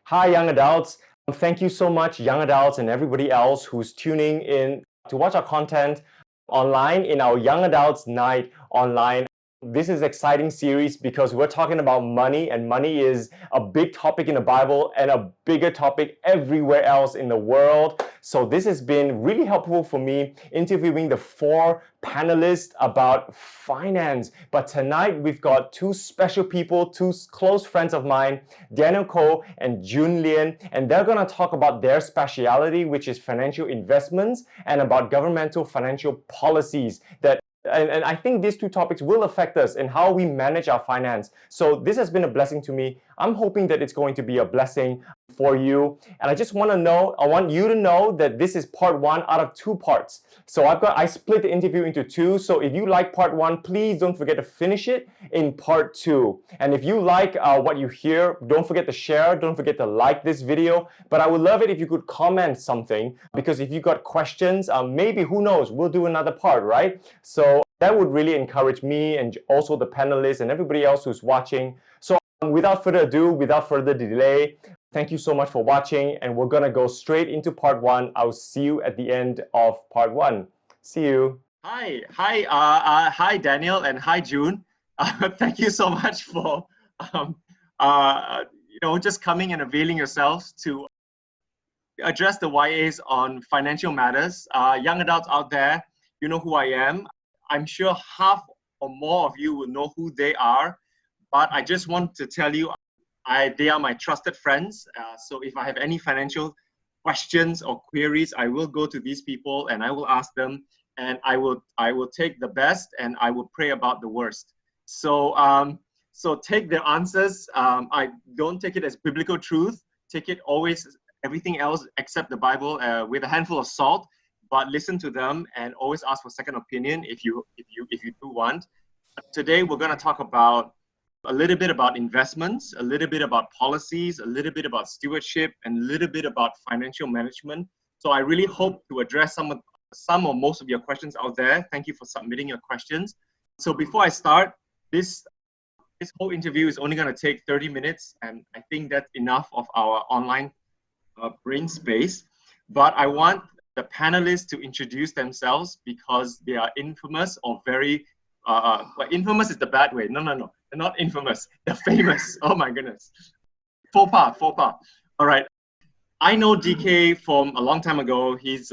Hi, young adults. Thank you so much, young adults and everybody else who's tuning in to watch our content online in our Young Adults Night online. This is an exciting series because we're talking about money, and money is a big topic in the Bible and a bigger topic everywhere else in the world. So this has been really helpful for me interviewing the 4 panelists about finance. But tonight we've got 2 special people, 2 close friends of mine, Daniel Koh and June Lian, and they're going to talk about their speciality, which is financial investments, and about governmental financial policies that and I think these 2 topics will affect us in how we manage our finance. So this has been a blessing to me. I'm hoping that it's going to be a blessing for you. And I want you to know that this is part 1 out of 2 parts. So I split the interview into 2. So if you like part 1, please don't forget to finish it in part 2. And if you like what you hear, don't forget to share, don't forget to like this video. But I would love it if you could comment something, because if you got questions, maybe, who knows, we'll do another part, right? So that would really encourage me and also the panelists and everybody else who's watching. So without further ado, without further delay, thank you so much for watching, and we're gonna go straight into part 1. I'll see you at the end of part 1. See you. Hi, Daniel, and hi, June. Thank you so much for just coming and availing yourselves to address the YAs on financial matters. Young adults out there, you know who I am. I'm sure half or more of you will know who they are, but I just want to tell you, they are my trusted friends. So if I have any financial questions or queries, I will go to these people and I will ask them, and I will take the best and I will pray about the worst. So take their answers. I don't take it as biblical truth. Take it always, everything else except the Bible, with a handful of salt. But listen to them and always ask for second opinion if you do want. Today we're going to talk about a little bit about investments, a little bit about policies, a little bit about stewardship, and a little bit about financial management. So I really hope to address some or most of your questions out there. Thank you for submitting your questions. So before I start, this whole interview is only going to take 30 minutes, and I think that's enough of our online brain space. But I want the panelists to introduce themselves because they are infamous or very, infamous is the bad way. No. They're not infamous. They're famous. Oh my goodness. Faux pas. All right. I know DK from a long time ago. He's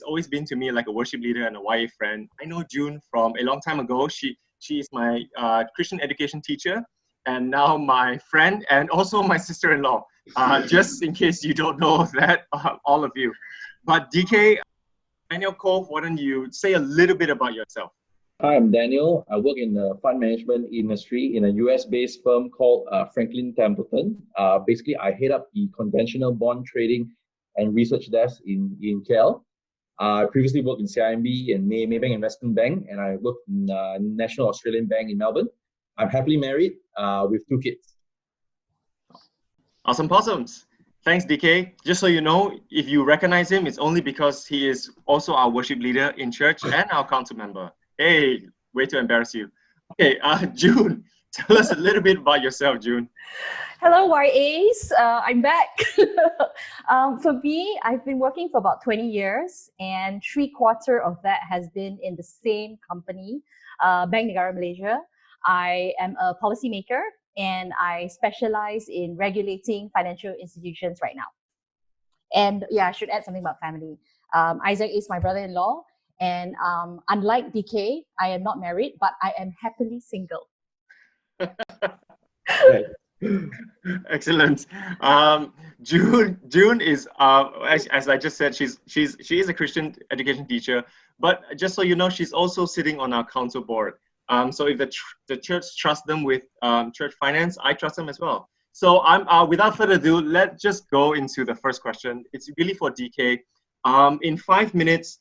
always been to me like a worship leader and a YA friend. I know June from a long time ago. She is my Christian education teacher, and now my friend and also my sister-in-law. Just in case you don't know that, all of you. But DK, Daniel Koh, why don't you say a little bit about yourself? Hi, I'm Daniel. I work in the fund management industry in a US-based firm called Franklin Templeton. Basically, I head up the conventional bond trading and research desk in KL. I previously worked in CIMB and Maybank Investment Bank, and I worked in National Australian Bank in Melbourne. I'm happily married with 2 kids. Awesome possums. Thanks, DK. Just so you know, if you recognize him, it's only because he is also our worship leader in church and our council member. Hey, way to embarrass you. Okay, June, tell us a little bit about yourself, June. Hello, YAs. I'm back. For me, I've been working for about 20 years, and 3/4 of that has been in the same company, Bank Negara Malaysia. I am a policymaker, and I specialize in regulating financial institutions right now. And yeah, I should add something about family. Isaac is my brother-in-law, and unlike DK, I am not married, but I am happily single. Excellent. June is, as I just said, she is a Christian education teacher, but just so you know, she's also sitting on our council board. So if the church trusts them with church finance, I trust them as well. So without further ado, let's just go into the first question. It's really for DK. In 5 minutes,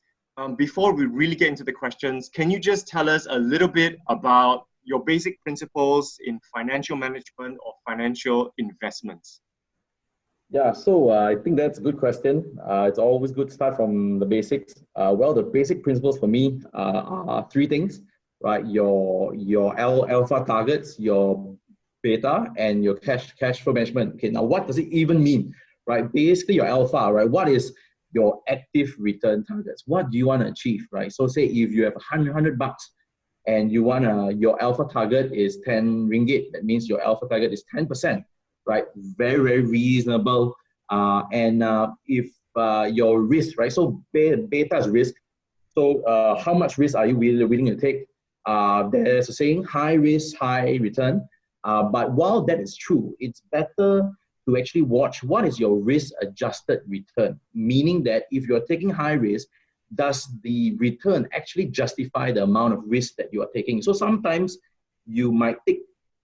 before we really get into the questions, can you just tell us a little bit about your basic principles in financial management or financial investments? Yeah, so I think that's a good question. It's always good to start from the basics. Well, the basic principles for me are 3 things, right? Your alpha targets, your beta and your cash flow management. Okay, now what does it even mean, right? Basically, your alpha, right? What is your active return targets? What do you want to achieve, right? So say if you have 100 bucks and you want your alpha target is 10 ringgit, that means your alpha target is 10%, right? Very, very reasonable. If your risk, right? So beta is risk. So how much risk are you willing to take? There's a saying, high risk, high return. But while that is true, it's better to actually watch what is your risk-adjusted return, meaning that if you're taking high risk, does the return actually justify the amount of risk that you are taking? So sometimes you might take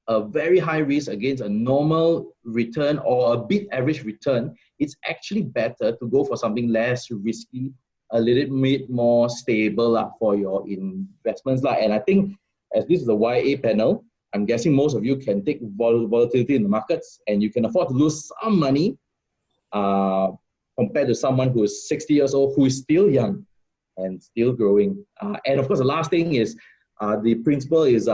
a very high risk against a normal return or a bit average return. It's actually better to go for something less risky, a little bit more stable for your investments. And I think as this is a YA panel, I'm guessing most of you can take volatility in the markets and you can afford to lose some money compared to someone who is 60 years old, who is still young and still growing. And of course, the last thing is the principle is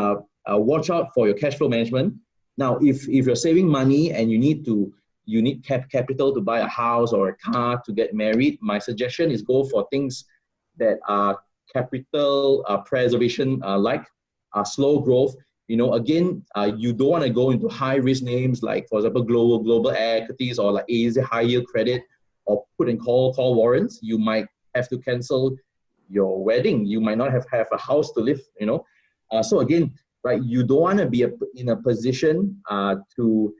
watch out for your cash flow management. Now, if you're saving money and you need capital to buy a house or a car to get married, my suggestion is go for things that are capital preservation like slow growth. Again, you don't want to go into high risk names like, for example, global equities or like easy high yield credit or put and call warrants. You might have to cancel your wedding. You might not have a house to live, So again, right, you don't want to be in a position to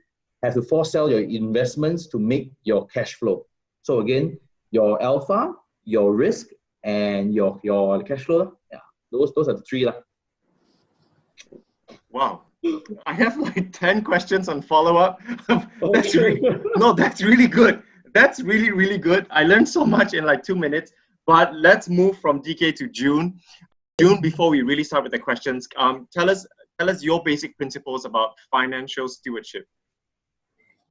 have to force sell your investments to make your cash flow. So again, your alpha, your risk, and your cash flow. Yeah, those are the three. Wow. I have like 10 questions on follow-up. That's really good. That's really, really good. I learned so much in like 2 minutes. But let's move from DK to June. June, before we really start with the questions, tell us your basic principles about financial stewardship.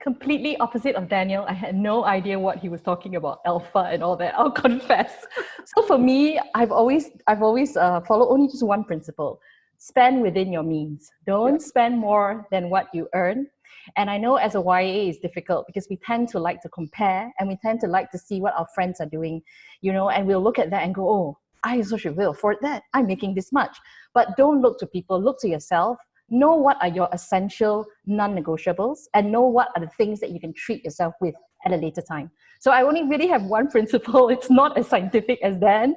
Completely opposite of Daniel. I had no idea what he was talking about, alpha and all that. I'll confess. So for me, I've always followed only just one principle: spend within your means. Don't spend more than what you earn. And I know as a YA it's difficult because we tend to like to compare and we tend to like to see what our friends are doing, and we'll look at that and go, oh, I also should be able to afford that. I'm making this much. But don't look to people, look to yourself. Know what are your essential non-negotiables and know what are the things that you can treat yourself with at a later time. So I only really have one principle. It's not as scientific as Dan,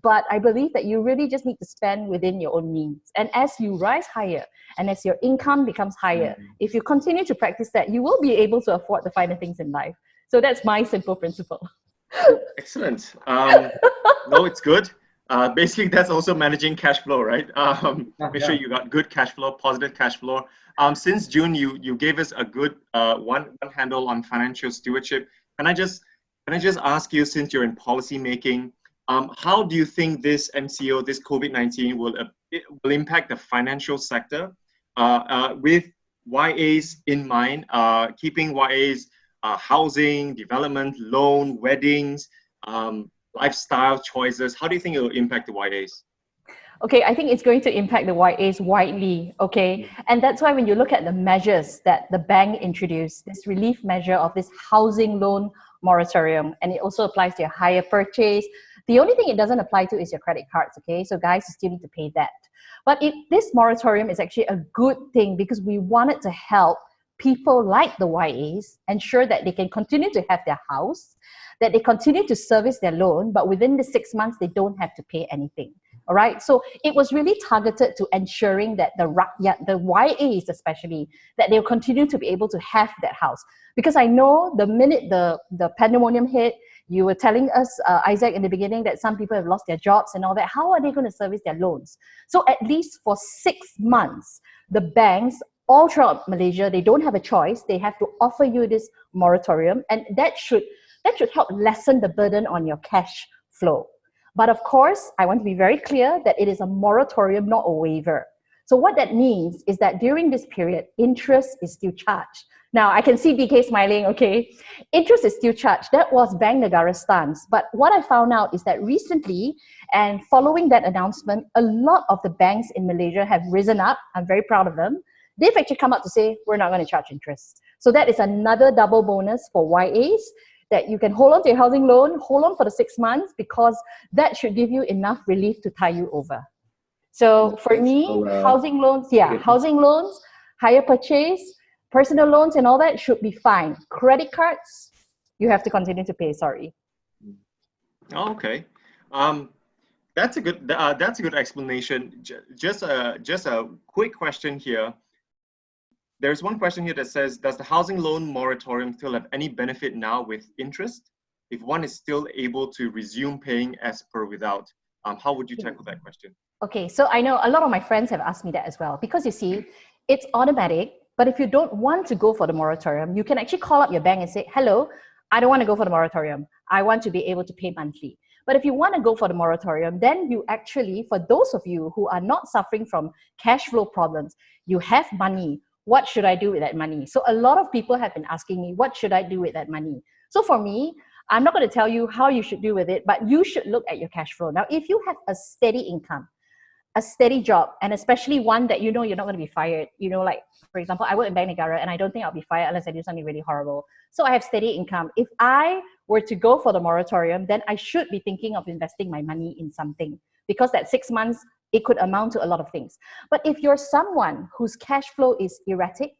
but I believe that you really just need to spend within your own means. And as you rise higher and as your income becomes higher, if you continue to practice that, you will be able to afford the finer things in life. So that's my simple principle. Excellent. No, it's good. Basically, that's also managing cash flow, right? Make sure you got good cash flow, positive cash flow. Since June, you gave us a good one handle on financial stewardship. Can I just ask you, since you're in policy making, how do you think this MCO, this COVID-19, will impact the financial sector with YAs in mind, keeping YAs housing, development, loan, weddings, lifestyle choices? How do you think it will impact the YAs? Okay, I think it's going to impact the YAs widely, okay? And that's why when you look at the measures that the bank introduced, this relief measure of this housing loan moratorium, and it also applies to your hire purchase. The only thing it doesn't apply to is your credit cards, okay? So guys, you still need to pay that. But this moratorium is actually a good thing because we wanted to help people like the YAs ensure that they can continue to have their house, that they continue to service their loan, but within the 6 months, they don't have to pay anything. All right. So it was really targeted to ensuring that the YAs especially, that they'll continue to be able to have that house. Because I know the minute the pandemonium hit, you were telling us, Isaac, in the beginning that some people have lost their jobs and all that. How are they going to service their loans? So at least for 6 months, the banks all throughout Malaysia, they don't have a choice. They have to offer you this moratorium, and that should help lessen the burden on your cash flow. But of course, I want to be very clear that it is a moratorium, not a waiver. So what that means is that during this period, interest is still charged. Now, I can see DK smiling, okay? Interest is still charged. That was Bank Negara's stance. But what I found out is that recently, and following that announcement, a lot of the banks in Malaysia have risen up. I'm very proud of them. they've actually come out to say, we're not going to charge interest. So that is another double bonus for YAs, that you can hold on to your housing loan, hold on for the 6 months, because that should give you enough relief to tie you over. So for me, housing loans, housing loans, hire purchase, personal loans and all that should be fine. Credit cards, you have to continue to pay, sorry. Oh, okay. That's a good explanation. Just a quick question here. There's one question here that says, does the housing loan moratorium still have any benefit now with interest? If one is still able to resume paying as per without, how would you tackle that question? Okay, so I know a lot of my friends have asked me that as well, because you see, it's automatic, but if you don't want to go for the moratorium, you can actually call up your bank and say, hello, I don't want to go for the moratorium. I want to be able to pay monthly. But if you want to go for the moratorium, then you actually, for those of you who are not suffering from cash flow problems, you have money. What should I do with that money? So a lot of people have been asking me, what should I do with that money? So for me, I'm not going to tell you how you should do with it, but you should look at your cash flow. Now, if you have a steady income, a steady job, and especially one that you know you're not going to be fired, you know, like, for example, I work in Bank Negara and I don't think I'll be fired unless I do something really horrible. So I have steady income. If I were to go for the moratorium, then I should be thinking of investing my money in something, because that 6 months, it could amount to a lot of things. But if you're someone whose cash flow is erratic,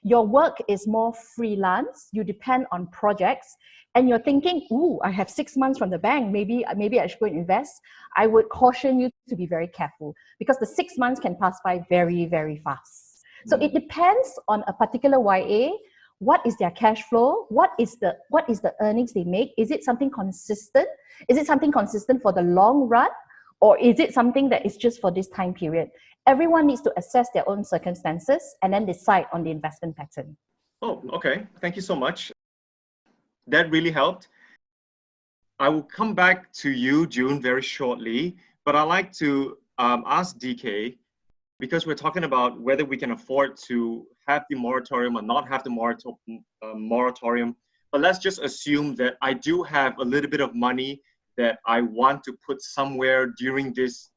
your work is more freelance, you depend on projects, and you're thinking, ooh, I have 6 months from the bank, maybe I should go and invest, I would caution you to be very careful, because the 6 months can pass by very, very fast. So it depends on a particular YA. What is their cash flow? What is the earnings they make? Is it something consistent? Is it something consistent for the long run? Or is it something that is just for this time period? Everyone needs to assess their own circumstances and then decide on the investment pattern. Oh, okay. Thank you so much. That really helped. I will come back to you, June, very shortly, but I'd like to ask DK, because we're talking about whether we can afford to have the moratorium or not have the moratorium. But let's just assume that I do have a little bit of money that I want to put somewhere during this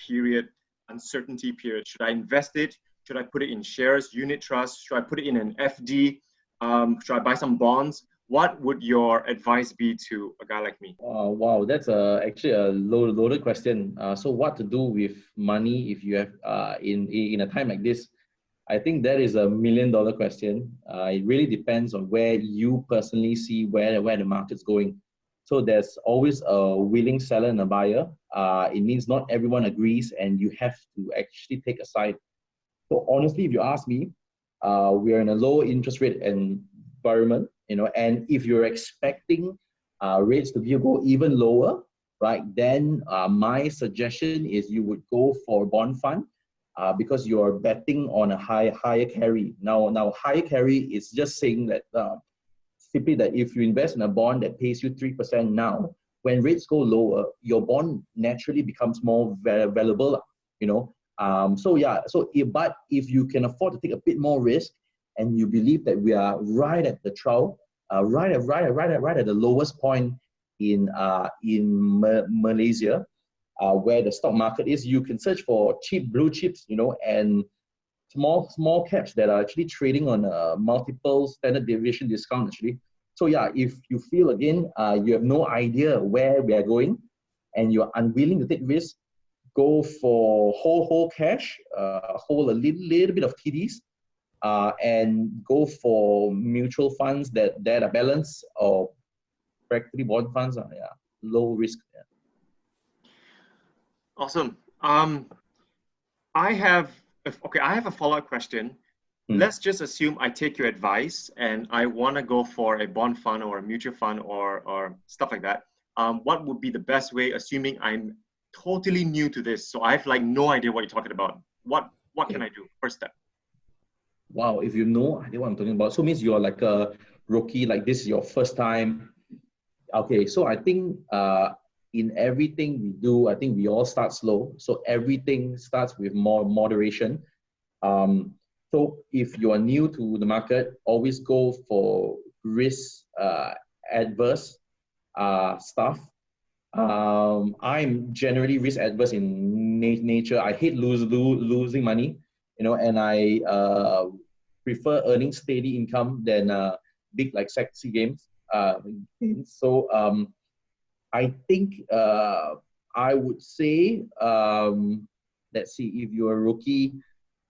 period, uncertainty period. Should I invest it? Should I put it in shares, unit trusts? Should I put it in an FD? Should I buy some bonds? What would your advice be to a guy like me? Wow, that's actually a loaded question. So what to do with money if you have in a time like this? I think that is $1 million question. It really depends on where you personally see where the market's going. So there's always a willing seller and a buyer. It means not everyone agrees, and you have to actually take a side. So honestly, if you ask me, we are in a low interest rate environment, you know, and if you're expecting rates to go even lower, right, then my suggestion is you would go for a bond fund because you are betting on a higher carry. Now higher carry is just saying that simply that if you invest in a bond that pays you 3% now, when rates go lower, your bond naturally becomes more valuable, you know. But if you can afford to take a bit more risk, and you believe that we are right at the trough, right at the lowest point in Malaysia, where the stock market is, you can search for cheap blue chips, you know, and small caps that are actually trading on multiple standard deviation discount actually. So yeah, if you feel again you have no idea where we are going and you're unwilling to take risks, go for whole cash, hold a little bit of TDs, and go for mutual funds that are balanced, or practically bond funds are low risk. Yeah. Awesome. I have a follow-up question. Let's just assume I take your advice and I want to go for a bond fund or a mutual fund or stuff like that. What would be the best way, assuming I'm totally new to this? So I have like no idea what you're talking about. What can I do? First step. Wow, if you know idea what I'm talking about, so means you're like a rookie, like this is your first time. Okay, so I think in everything we do, I think we all start slow. So everything starts with more moderation. So if you are new to the market, always go for risk adverse stuff. I'm generally risk adverse in nature. I hate losing money. and I prefer earning steady income than big like sexy games. So I think I would say, let's see, if you're a rookie,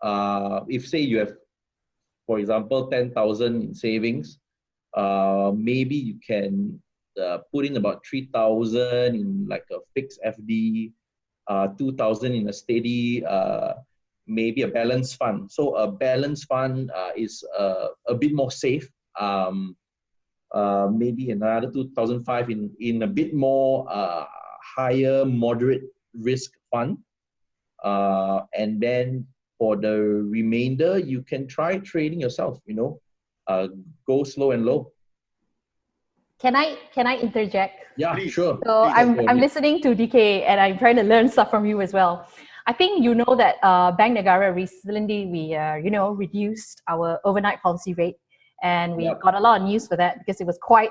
if say you have, for example, 10,000 in savings, maybe you can put in about 3,000 in like a fixed FD, 2,000 in a steady, maybe a balanced fund. So a balanced fund is a bit more safe. Maybe another 2,005 in a bit more higher moderate risk fund. And then for the remainder, you can try trading yourself, go slow and low. Can I interject? Yeah, Please. sure. So Please, I'm go ahead. listening to DK and I'm trying to learn stuff from you as well. I think you know that Bank Negara recently we reduced our overnight policy rate, and we got a lot of news for that because it was quite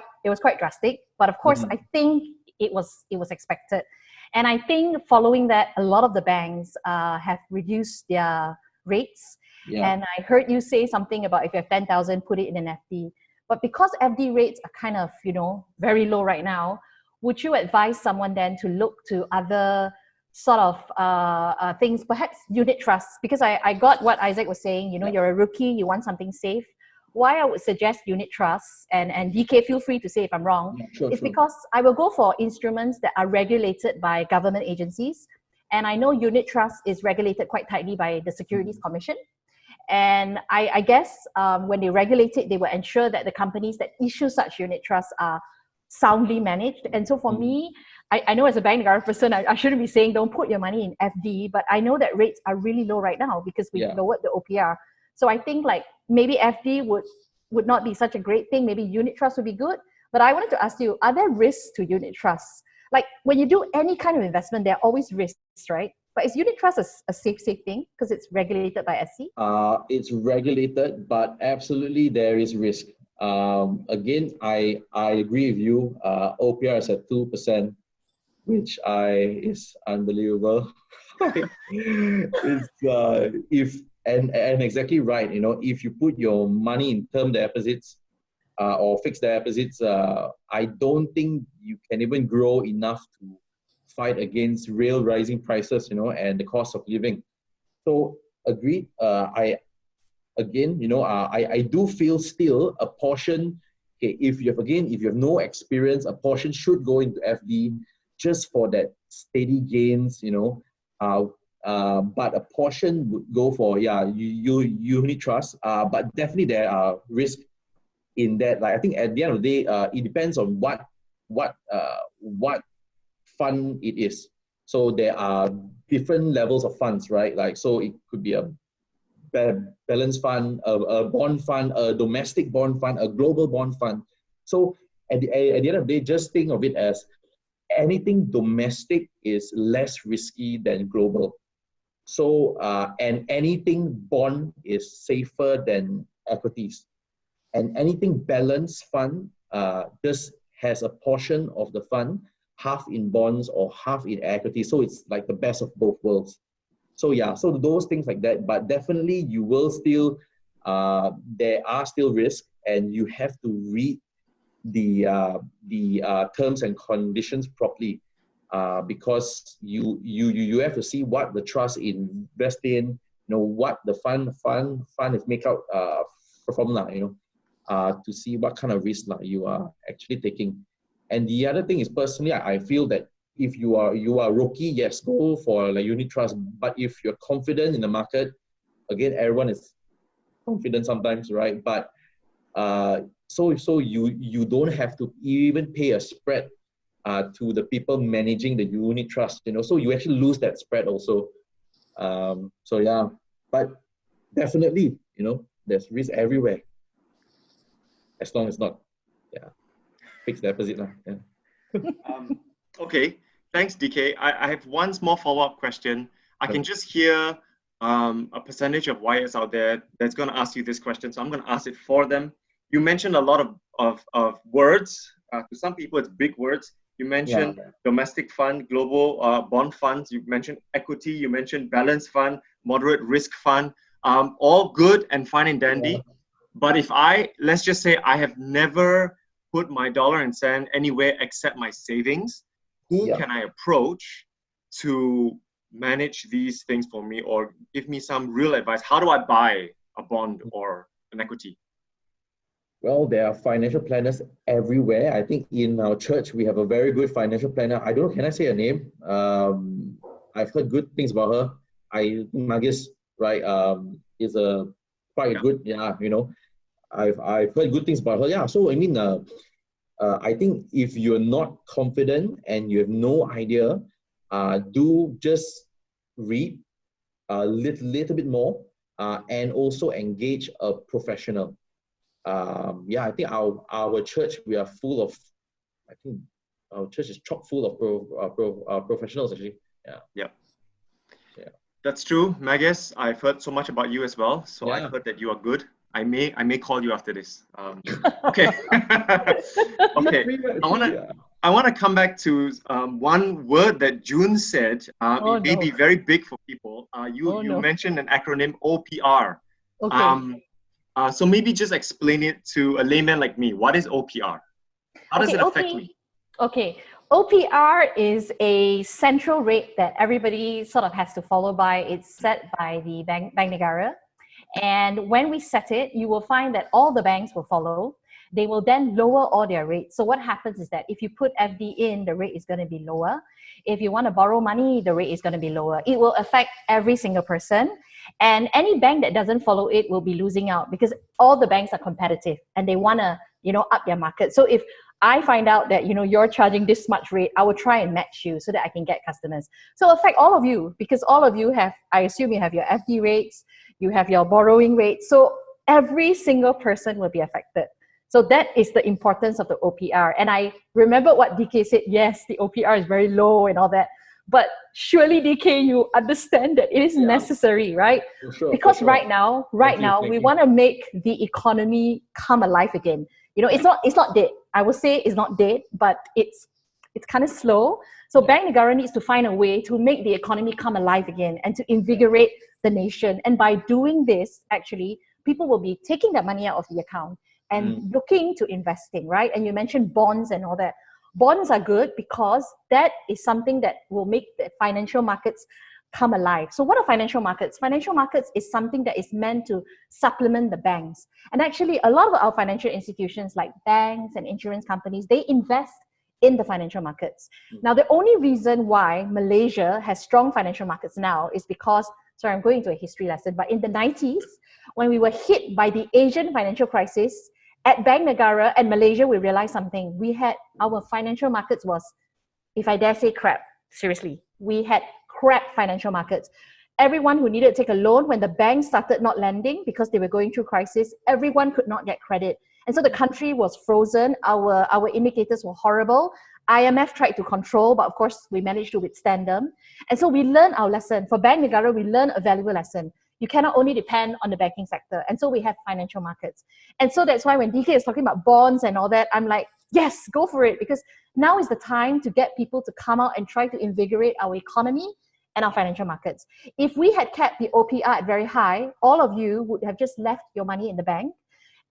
drastic. But of course, I think it was expected, and I think following that, a lot of the banks have reduced their rates. Yeah. And I heard you say something about if you have 10,000, put it in an FD. But because FD rates are kind of very low right now, would you advise someone then to look to other sort of things, perhaps unit trusts? Because I got what Isaac was saying, you're a rookie, you want something safe. Why I would suggest unit trusts, and DK, feel free to say if I'm wrong, is because I will go for instruments that are regulated by government agencies. And I know unit trust is regulated quite tightly by the Securities Commission. And I guess when they regulate it, they will ensure that the companies that issue such unit trusts are soundly managed. And so for me, I know as a Bank Negara person, I shouldn't be saying don't put your money in FD, but I know that rates are really low right now because we lowered the OPR. So I think like maybe FD would not be such a great thing. Maybe unit trust would be good. But I wanted to ask you, are there risks to unit trusts? Like when you do any kind of investment, there are always risks, right? But is unit trust a safe thing because it's regulated by SC? It's regulated, but absolutely there is risk. Again, I agree with you. OPR is at 2%, which is unbelievable. It's and exactly right. If you put your money in term deposits or fixed deposits, I don't think you can even grow enough to fight against real rising prices, and the cost of living. So agreed. I do feel still a portion. Okay, if you have no experience, a portion should go into FD just for that steady gains, but a portion would go for unit trust. But definitely there are risks in that. Like I think at the end of the day, it depends on what fund it is. So there are different levels of funds, right? Like so, it could be a balanced fund, a bond fund, a domestic bond fund, a global bond fund. So at the end of the day, just think of it as anything domestic is less risky than global. So and anything bond is safer than equities, and anything balanced fund just has a portion of the fund half in bonds or half in equity. So it's like the best of both worlds. So so those things like that, but definitely you will still, there are still risks, and you have to read the terms and conditions properly, because you have to see what the trust invest in, what the fund is make out from, to see what kind of risk you are actually taking. And the other thing is, personally, I feel that if you are a rookie, yes, go for like unit trust. But if you're confident in the market, again, everyone is confident sometimes, right? But so you don't have to even pay a spread to the people managing the unit trust, so you actually lose that spread also. But definitely, there's risk everywhere, as long as not fixed deposit. Okay, thanks, DK. I have one small follow-up question. I can just hear a percentage of YS out there that's going to ask you this question, so I'm going to ask it for them. You mentioned a lot of words. To some people, it's big words. You mentioned domestic fund, global bond funds. You mentioned equity. You mentioned balanced fund, moderate risk fund. All good and fine and dandy. But if let's just say I have never put my dollar and cent anywhere except my savings, who can I approach to manage these things for me or give me some real advice? How do I buy a bond or an equity? Well, there are financial planners everywhere. I think in our church, we have a very good financial planner. I don't know, can I say her name? I've heard good things about her. I think Magis, right, is a quite good, I've heard good things about her. Yeah, so I mean, I think if you're not confident and you have no idea, do just read a little bit more and also engage a professional. I think our church, we are full of, I think our church is chock full of professionals actually. Yeah. That's true, Magus. I've heard so much about you as well. So I've heard that you are good. I may call you after this. Okay. Okay. I wanna come back to one word that June said. It may be very big for people. You mentioned an acronym OPR. Okay. So maybe just explain it to a layman like me. What is OPR? How does it affect me? Okay. OPR is a central rate that everybody sort of has to follow by. It's set by the Bank Negara. And when we set it, you will find that all the banks will follow. They will then lower all their rates. So what happens is that if you put FD in, the rate is going to be lower. If you want to borrow money, the rate is going to be lower. It will affect every single person. And any bank that doesn't follow it will be losing out because all the banks are competitive and they want to, up their market. So if I find out that, you're charging this much rate, I will try and match you so that I can get customers. So affect all of you because all of you have, I assume you have your FD rates, you have your borrowing rates. So every single person will be affected. So that is the importance of the OPR. And I remember what DK said, yes, the OPR is very low and all that. But surely, DK, you understand that it is necessary, right? For sure, because right now, we want to make the economy come alive again. It's not dead. I would say it's not dead, but it's kind of slow. So Bank Negara needs to find a way to make the economy come alive again and to invigorate the nation. And by doing this, actually, people will be taking that money out of the account and looking to investing, right? And you mentioned bonds and all that. Bonds are good because that is something that will make the financial markets come alive. So what are financial markets? Financial markets is something that is meant to supplement the banks. And actually, a lot of our financial institutions like banks and insurance companies, they invest in the financial markets. Now, the only reason why Malaysia has strong financial markets now is because, sorry, I'm going into a history lesson, but in the 90s, when we were hit by the Asian financial crisis, at Bank Negara and Malaysia, we realized something. We had our financial markets was, if I dare say, crap. Seriously, we had crap financial markets. Everyone who needed to take a loan, when the banks started not lending because they were going through crisis, everyone could not get credit. And so the country was frozen. Our indicators were horrible. IMF tried to control, but of course, we managed to withstand them. And so we learned our lesson. For Bank Negara, we learned a valuable lesson. You cannot only depend on the banking sector. And so we have financial markets. And so that's why when DK is talking about bonds and all that, I'm like, yes, go for it. Because now is the time to get people to come out and try to invigorate our economy and our financial markets. If we had kept the OPR at very high, all of you would have just left your money in the bank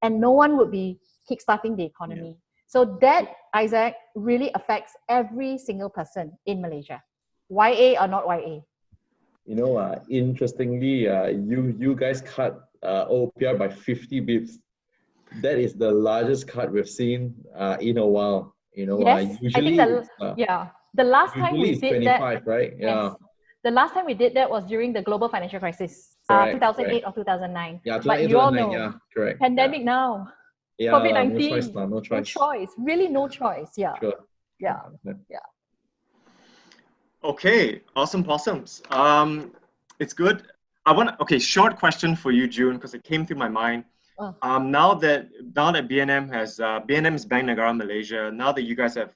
and no one would be kickstarting the economy. So that, Isaac, really affects every single person in Malaysia, YA or not YA. Interestingly, you guys cut OPR by 50 bips. That is the largest cut we've seen in a while. Yes, usually, I think the last time we did 25, that, right? Yeah. Yes, the last time we did that was during the global financial crisis, 2008 or 2009. Yeah, but you all know, yeah, correct. Pandemic now, Yeah, COVID-19, no choice. Really no choice. Yeah. Sure. Yeah. Okay, awesome possums. It's good. Short question for you, June, because it came through my mind. Now that BNM has BNM is Bank Negara Malaysia. Now that you guys have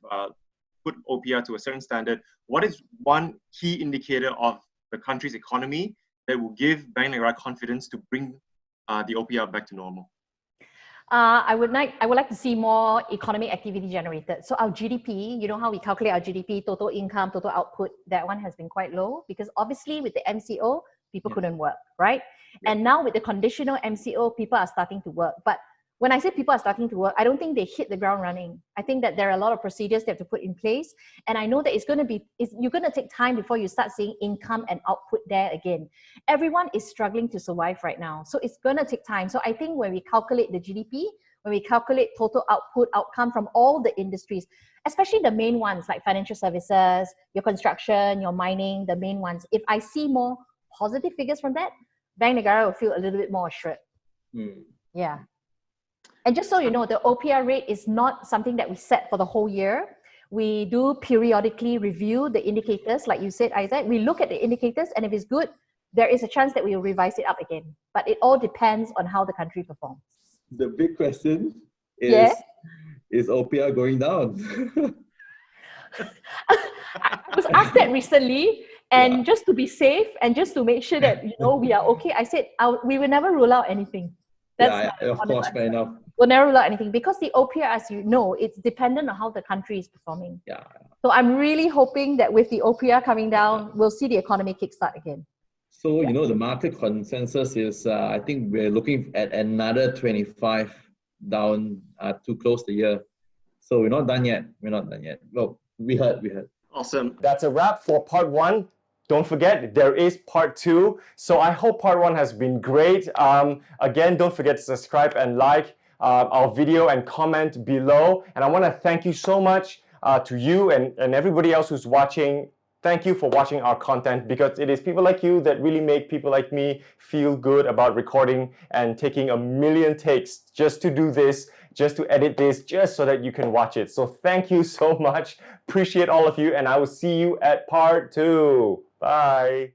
put OPR to a certain standard, what is one key indicator of the country's economy that will give Bank Negara confidence to bring the OPR back to normal? I would like to see more economic activity generated. So our GDP, you know how we calculate our GDP, total income, total output, that one has been quite low because obviously with the MCO, people Yeah. couldn't work, right? And now with the conditional MCO, people are starting to work. But when I say people are starting to work, I don't think they hit the ground running. I think that there are a lot of procedures they have to put in place. And I know that you're going to take time before you start seeing income and output there again. Everyone is struggling to survive right now. So it's going to take time. So I think when we calculate the GDP, when we calculate total outcome from all the industries, especially the main ones like financial services, your construction, your mining, the main ones, if I see more positive figures from that, Bank Negara will feel a little bit more assured. Yeah. And just so you know, the OPR rate is not something that we set for the whole year. We do periodically review the indicators. Like you said, Isaac, we look at the indicators, and if it's good, there is a chance that we will revise it up again. But it all depends on how the country performs. The big question is, Yeah? is OPR going down? I was asked that recently, and just to be safe and just to make sure that we are okay, I said we will never rule out anything. That's Of course, fair enough. We'll never rule out anything because the OPR, as you know, it's dependent on how the country is performing. Yeah. So I'm really hoping that with the OPR coming down, we'll see the economy kickstart again. So, the market consensus is, I think we're looking at another 25 down to close the year. So we're not done yet. Well, we heard. Awesome. That's a wrap for part 1. Don't forget, there is part 2. So I hope part 1 has been great. Again, don't forget to subscribe and like our video and comment below. And I want to thank you so much to you and everybody else who's watching. Thank you for watching our content, because it is people like you that really make people like me feel good about recording and taking a million takes just to do this, just to edit this, just so that you can watch it. So thank you so much. Appreciate all of you, and I will see you at part 2. Bye.